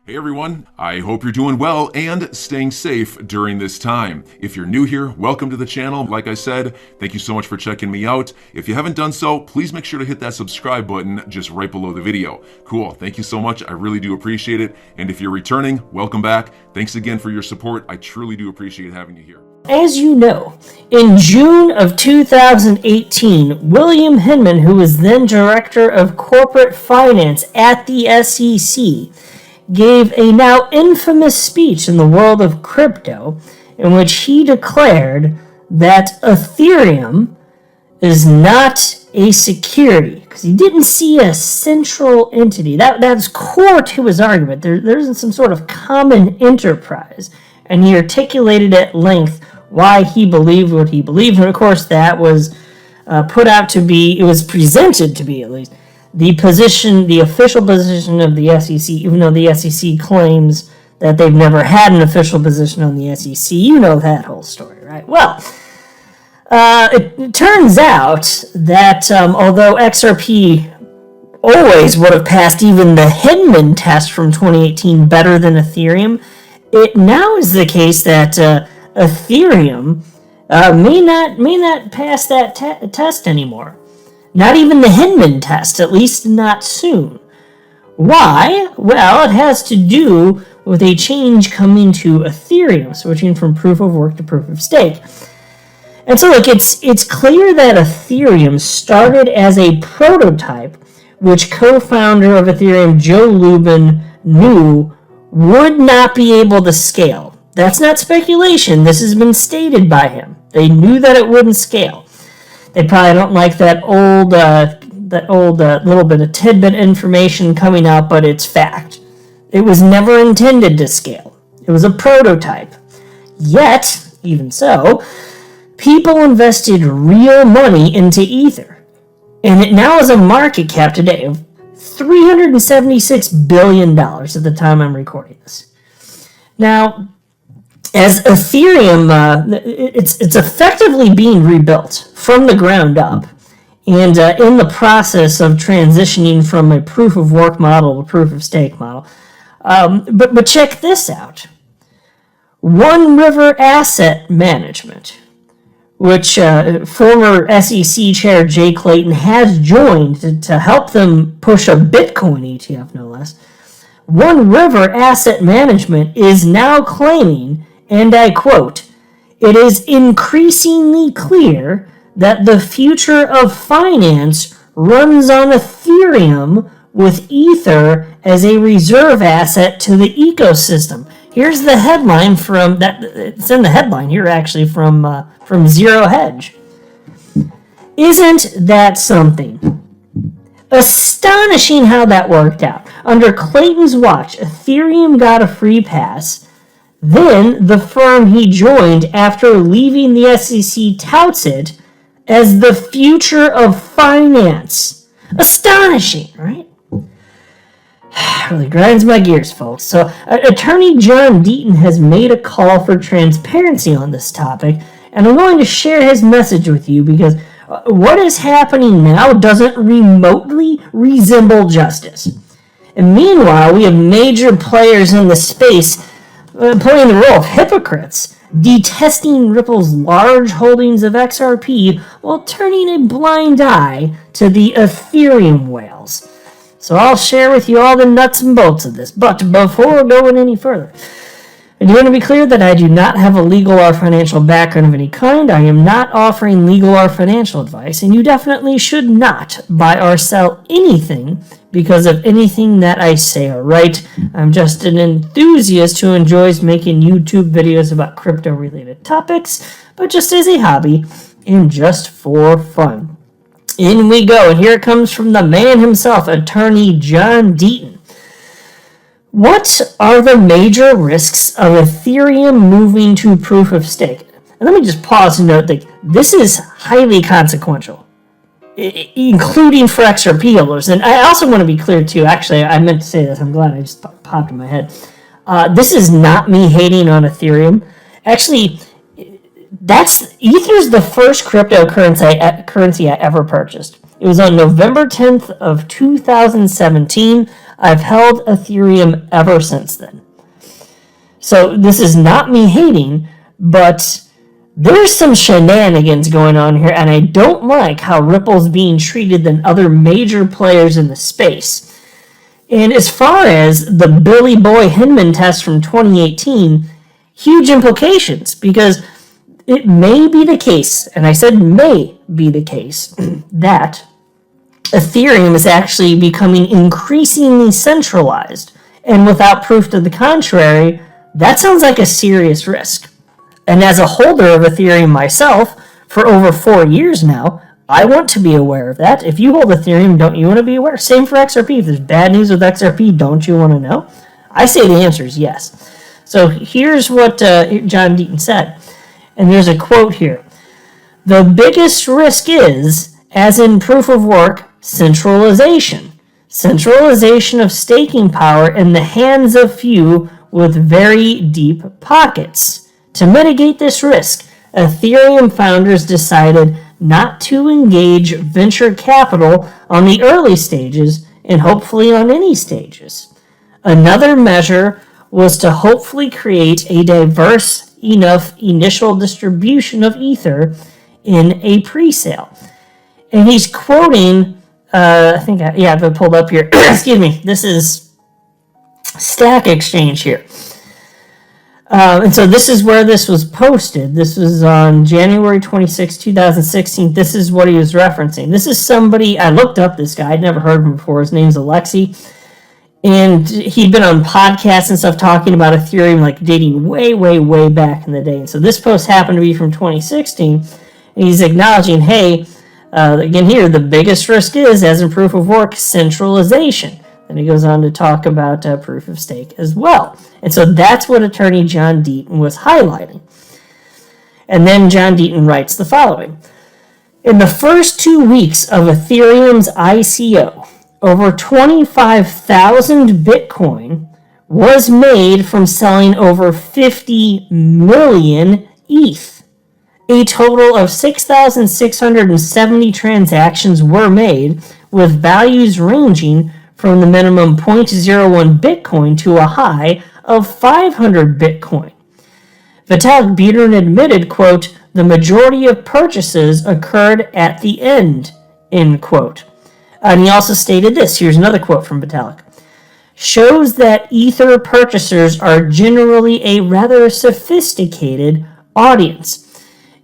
Hey everyone, I hope you're doing well and staying safe during this time. If you're new here, welcome to the channel. Like I said, thank you so much for checking me out. If you haven't done so, please make sure to hit that subscribe button just right below the video. Cool, thank you so much. I really do appreciate it. And if you're returning, welcome back. Thanks again for your support. I truly do appreciate having you here. As you know, in June of 2018, William Hinman, who was then Director of Corporate Finance at the SEC, gave a now infamous speech in the world of crypto in which he declared that Ethereum is not a security because he didn't see a central entity. That's core to his argument. There isn't some sort of common enterprise, and he articulated at length why he believed what he believed. And of course, that was put out to be, it was presented to be at least, the official position of the SEC, even though the SEC claims that they've never had an official position on the SEC. You know that whole story, right? Well, it turns out that although XRP always would have passed even the Hinman test from 2018 better than Ethereum, it now is the case that Ethereum may not pass that test anymore. Not even the Hinman test, at least not soon. Why? Well, it has to do with a change coming to Ethereum, switching from proof of work to proof of stake. And so, look, it's clear that Ethereum started as a prototype, which co-founder of Ethereum, Joe Lubin, knew would not be able to scale. That's not speculation. This has been stated by him. They knew that it wouldn't scale. They probably don't like that old little bit of tidbit information coming out, but it's fact. It was never intended to scale. It was a prototype. Yet, even so, people invested real money into Ether. And it now has a market cap today of $376 billion at the time I'm recording this. Now, as Ethereum, it's effectively being rebuilt from the ground up, and in the process of transitioning from a proof of work model to a proof of stake model. But check this out. One River Asset Management, which former SEC Chair Jay Clayton has joined to help them push a Bitcoin ETF, no less. One River Asset Management is now claiming, and I quote, "It is increasingly clear that the future of finance runs on Ethereum with Ether as a reserve asset to the ecosystem." Here's the headline from that. It's in the headline here, actually, from Zero Hedge. Isn't that something? Astonishing how that worked out. Under Clayton's watch, Ethereum got a free pass. Then the firm he joined after leaving the SEC touts it as the future of finance. Astonishing, right? Really grinds my gears, folks. So, Attorney John Deaton has made a call for transparency on this topic, and I'm going to share his message with you because what is happening now doesn't remotely resemble justice. And meanwhile, we have major players in the space playing the role of hypocrites, detesting Ripple's large holdings of XRP while turning a blind eye to the Ethereum whales. So I'll share with you all the nuts and bolts of this. But before going any further, I do want to be clear that I do not have a legal or financial background of any kind. I am not offering legal or financial advice, and you definitely should not buy or sell anything because of anything that I say or write. I'm just an enthusiast who enjoys making YouTube videos about crypto-related topics, but just as a hobby and just for fun. In we go, and here it comes from the man himself, Attorney John Deaton. What are the major risks of Ethereum moving to proof of stake? And let me just pause and note that this is highly consequential, including for XRP holders. And I also want to be clear, too. Actually, I meant to say this. I'm glad I just popped in my head. This is not me hating on Ethereum. Actually, Ether's the first cryptocurrency I ever purchased. It was on November 10th of 2017. I've held Ethereum ever since then. So this is not me hating, but there's some shenanigans going on here, and I don't like how Ripple's being treated than other major players in the space. And as far as the Billy Boy Hinman test from 2018, huge implications, because it may be the case, and I said may be the case, that Ethereum is actually becoming increasingly centralized, and without proof to the contrary, that sounds like a serious risk. And as a holder of Ethereum myself for over 4 years now, I want to be aware of that. If you hold Ethereum, don't you want to be aware? Same for XRP. If there's bad news with XRP, don't you want to know? I say the answer is yes. So here's what John Deaton said. And there's a quote here. The biggest risk is, as in proof of work, centralization. Centralization of staking power in the hands of few with very deep pockets. To mitigate this risk, Ethereum founders decided not to engage venture capital on the early stages and hopefully on any stages. Another measure was to hopefully create a diverse enough initial distribution of Ether in a pre-sale. And he's quoting, I have it pulled up here. Excuse me. This is Stack Exchange here. And so this is where this was posted. This was on January 26, 2016. This is what he was referencing. This is somebody, I looked up this guy. I'd never heard of him before. His name's Alexei. And he'd been on podcasts and stuff talking about Ethereum, like dating way, way, way back in the day. And so this post happened to be from 2016. And he's acknowledging, hey, again here, the biggest risk is, as in proof of work, centralization. And he goes on to talk about proof of stake as well. And so that's what attorney John Deaton was highlighting. And then John Deaton writes the following. In the first 2 weeks of Ethereum's ICO, over 25,000 Bitcoin was made from selling over 50 million ETH. A total of 6,670 transactions were made, with values ranging from the minimum 0.01 Bitcoin to a high of 500 Bitcoin. Vitalik Buterin admitted, quote, the majority of purchases occurred at the end, end quote. And he also stated this. Here's another quote from Vitalik. Shows that Ether purchasers are generally a rather sophisticated audience.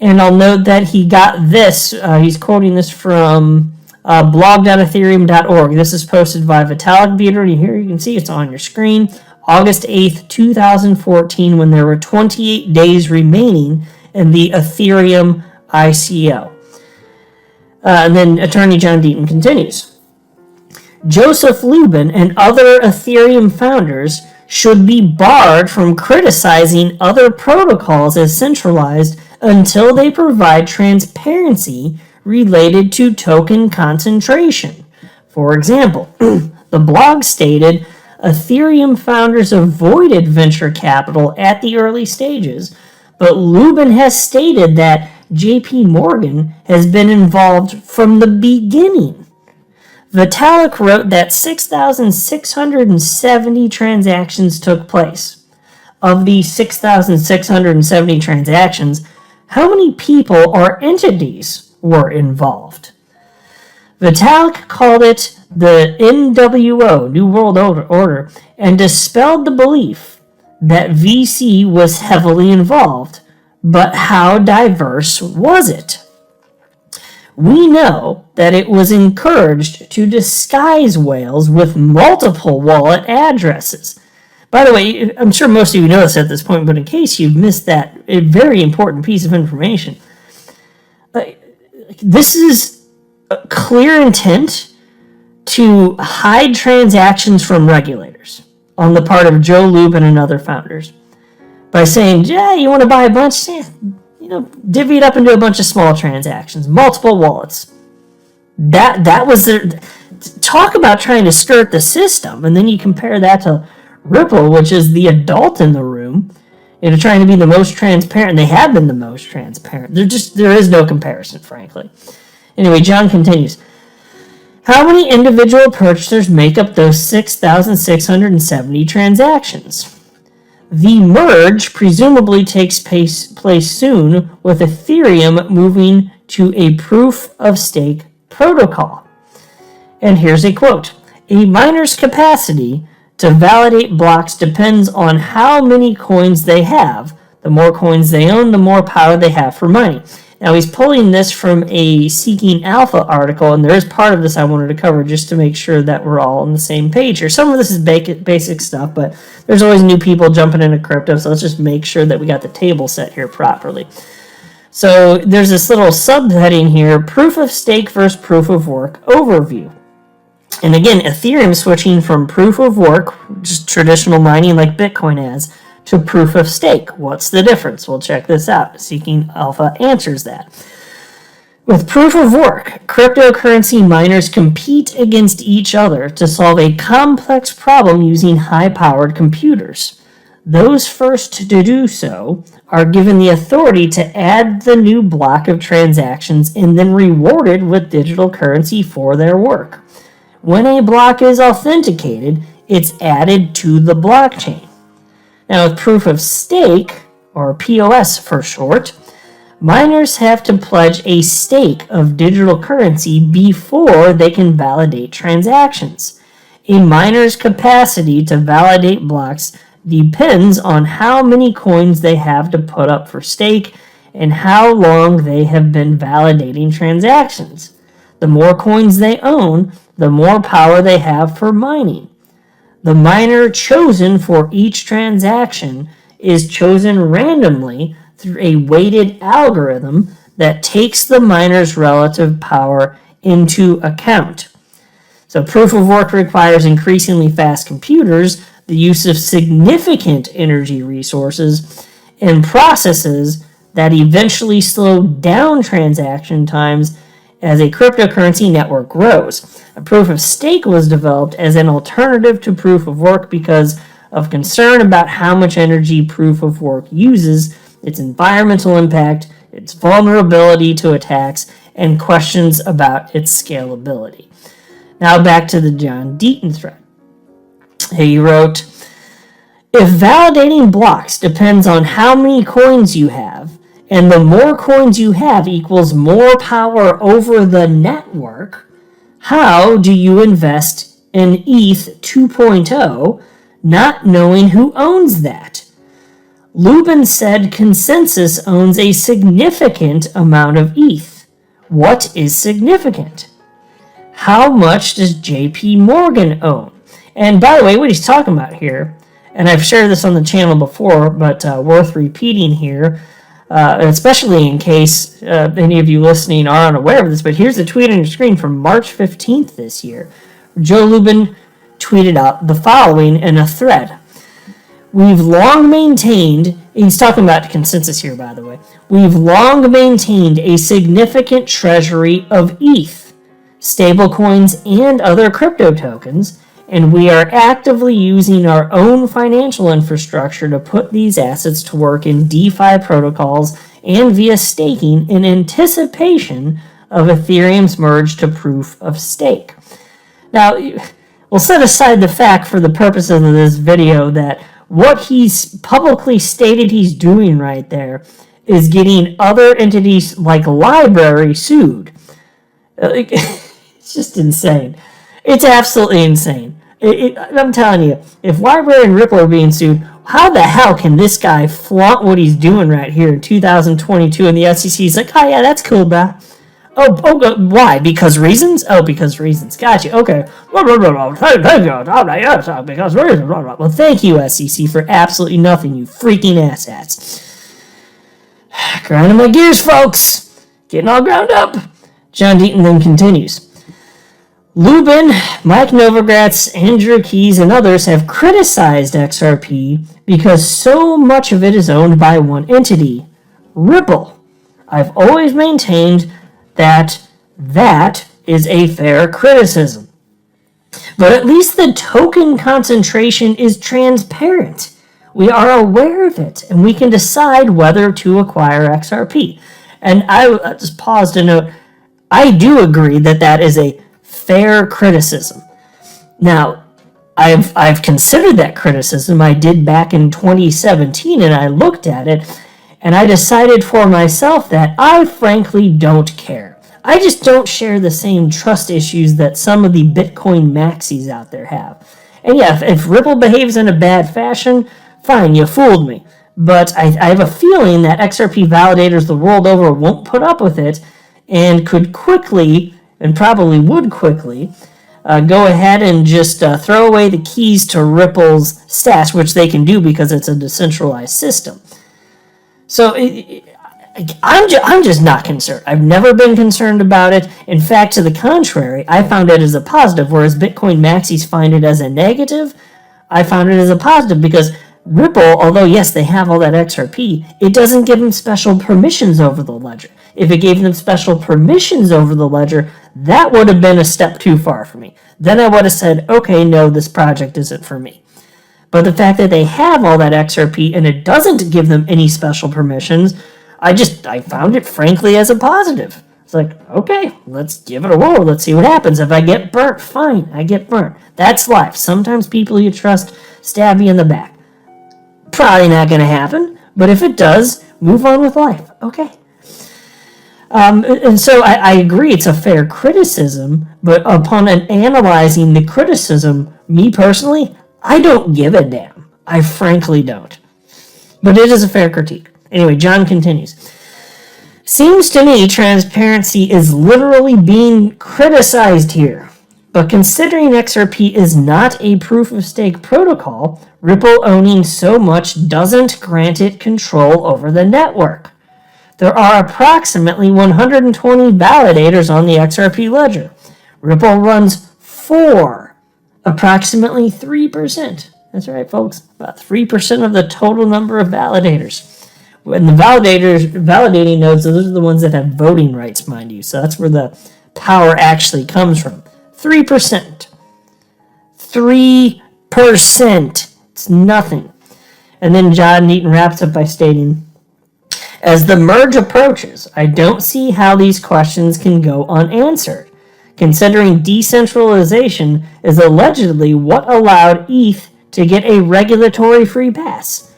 And I'll note that he got this. He's quoting this from blog.ethereum.org. This is posted by Vitalik Buterin. Here you can see it's on your screen. August 8th, 2014, when there were 28 days remaining in the Ethereum ICO. And then attorney John Deaton continues. Joseph Lubin and other Ethereum founders should be barred from criticizing other protocols as centralized until they provide transparency related to token concentration. For example, the blog stated Ethereum founders avoided venture capital at the early stages, but Lubin has stated that JP Morgan has been involved from the beginning. Vitalik wrote that 6,670 transactions took place. Of these 6,670 transactions, how many people or entities were involved? Vitalik called it the NWO, New World Order, and dispelled the belief that VC was heavily involved. But how diverse was it? We know that it was encouraged to disguise whales with multiple wallet addresses. By the way, I'm sure most of you know this at this point, but in case you've missed that a very important piece of information, this is a clear intent to hide transactions from regulators on the part of Joe Lubin and other founders. By saying, yeah, you want to buy a bunch? Yeah, divvy it up into a bunch of small transactions, multiple wallets. That was their talk about trying to skirt the system, and then you compare that to Ripple, which is the adult in the room, trying to be the most transparent. They have been the most transparent. There is no comparison, frankly. Anyway, John continues. How many individual purchasers make up those 6,670 transactions? The merge presumably takes place soon, with Ethereum moving to a proof-of-stake protocol. And here's a quote. A miner's capacity to validate blocks depends on how many coins they have. The more coins they own, the more power they have for mining. Now, he's pulling this from a Seeking Alpha article, and there is part of this I wanted to cover just to make sure that we're all on the same page here. Some of this is basic stuff, but there's always new people jumping into crypto, so let's just make sure that we got the table set here properly. So there's this little subheading here, Proof of Stake versus Proof of Work Overview. And again, Ethereum switching from Proof of Work, just traditional mining like Bitcoin has, to Proof of Stake. What's the difference? Well, check this out. Seeking Alpha answers that. With Proof of Work, cryptocurrency miners compete against each other to solve a complex problem using high-powered computers. Those first to do so are given the authority to add the new block of transactions and then rewarded with digital currency for their work. When a block is authenticated, it's added to the blockchain. Now, with Proof of Stake, or POS for short, miners have to pledge a stake of digital currency before they can validate transactions. A miner's capacity to validate blocks depends on how many coins they have to put up for stake and how long they have been validating transactions. The more coins they own, the more power they have for mining. The miner chosen for each transaction is chosen randomly through a weighted algorithm that takes the miner's relative power into account. So proof of work requires increasingly fast computers, the use of significant energy resources, and processes that eventually slow down transaction times as a cryptocurrency network grows. A proof of stake was developed as an alternative to proof of work because of concern about how much energy proof of work uses, its environmental impact, its vulnerability to attacks, and questions about its scalability. Now back to the John Deaton thread. He wrote, if validating blocks depends on how many coins you have, and the more coins you have equals more power over the network, how do you invest in ETH 2.0 not knowing who owns that? Lubin said Consensus owns a significant amount of ETH. What is significant? How much does JP Morgan own? And by the way, what he's talking about here, and I've shared this on the channel before, but worth repeating here, especially in case any of you listening are unaware of this, but here's a tweet on your screen from March 15th this year. Joe Lubin tweeted out the following in a thread. We've long maintained, he's talking about Consensus here, by the way, we've long maintained a significant treasury of ETH, stablecoins, and other crypto tokens, and we are actively using our own financial infrastructure to put these assets to work in DeFi protocols and via staking in anticipation of Ethereum's merge to proof of stake. Now, we'll set aside the fact for the purposes of this video that what he's publicly stated he's doing right there is getting other entities like Library sued. It's just insane. It's absolutely insane. I'm telling you, if Library and Ripple are being sued, how the hell can this guy flaunt what he's doing right here in 2022 and the SEC is like, oh yeah, that's cool, bruh. Oh, why? Because reasons? Oh, because reasons. Gotcha. Okay. Because reasons. Well, thank you, SEC, for absolutely nothing, you freaking asshats. Grinding my gears, folks. Getting all ground up. John Deaton then continues. Lubin, Mike Novogratz, Andrew Keys, and others have criticized XRP because so much of it is owned by one entity, Ripple. I've always maintained that is a fair criticism. But at least the token concentration is transparent. We are aware of it, and we can decide whether to acquire XRP. And I just pause to note, I do agree that is a fair criticism. Now, I've considered that criticism. I did back in 2017, and I looked at it, and I decided for myself that I frankly don't care. I just don't share the same trust issues that some of the Bitcoin maxis out there have. And yeah, if Ripple behaves in a bad fashion, fine, you fooled me. But I have a feeling that XRP validators the world over won't put up with it and could quickly, and probably would quickly, go ahead and just throw away the keys to Ripple's stash, which they can do because it's a decentralized system. So I'm just not concerned. I've never been concerned about it. In fact, to the contrary, I found it as a positive, whereas Bitcoin maxis find it as a negative. I found it as a positive because Ripple, although yes, they have all that XRP, it doesn't give them special permissions over the ledger. If it gave them special permissions over the ledger, that would have been a step too far for me. Then I would have said, okay, no, this project isn't for me. But the fact that they have all that XRP and it doesn't give them any special permissions, I found it frankly as a positive. It's like, okay, let's give it a whirl. Let's see what happens. If I get burnt, fine, I get burnt. That's life. Sometimes people you trust stab you in the back. Probably not going to happen, but if it does, move on with life. Okay. And so I agree it's a fair criticism, but upon analyzing the criticism, me personally, I don't give a damn. I frankly don't. But it is a fair critique. Anyway, John continues. Seems to me transparency is literally being criticized here. But considering XRP is not a proof-of-stake protocol, Ripple owning so much doesn't grant it control over the network. There are approximately 120 validators on the XRP ledger. Ripple runs 4, approximately 3%. That's right, folks, about 3% of the total number of validators. And the validating nodes, those are the ones that have voting rights, mind you. So that's where the power actually comes from. 3%. 3%. It's nothing. And then John Neaton wraps up by stating, as the merge approaches, I don't see how these questions can go unanswered, considering decentralization is allegedly what allowed ETH to get a regulatory free pass.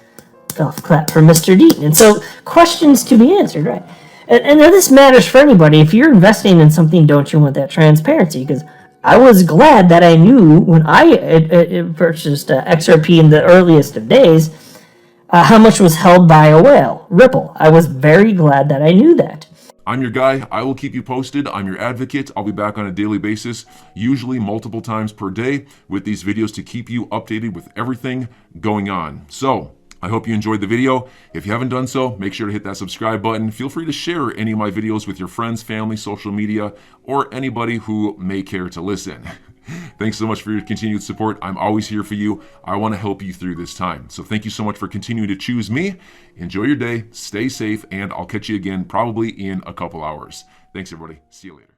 Golf clap for Mr. Deaton. And so, questions to be answered, right? And this matters for anybody. If you're investing in something, don't you want that transparency? Because I was glad that I knew when I purchased XRP in the earliest of days how much was held by a whale, Ripple. I was very glad that I knew that. I'm your guy. I will keep you posted. I'm your advocate. I'll be back on a daily basis, usually multiple times per day, with these videos to keep you updated with everything going on. So, I hope you enjoyed the video. If you haven't done so, make sure to hit that subscribe button. Feel free to share any of my videos with your friends, family, social media, or anybody who may care to listen. Thanks so much for your continued support. I'm always here for you. I want to help you through this time. So thank you so much for continuing to choose me. Enjoy your day, stay safe, and I'll catch you again probably in a couple hours. Thanks, everybody. See you later.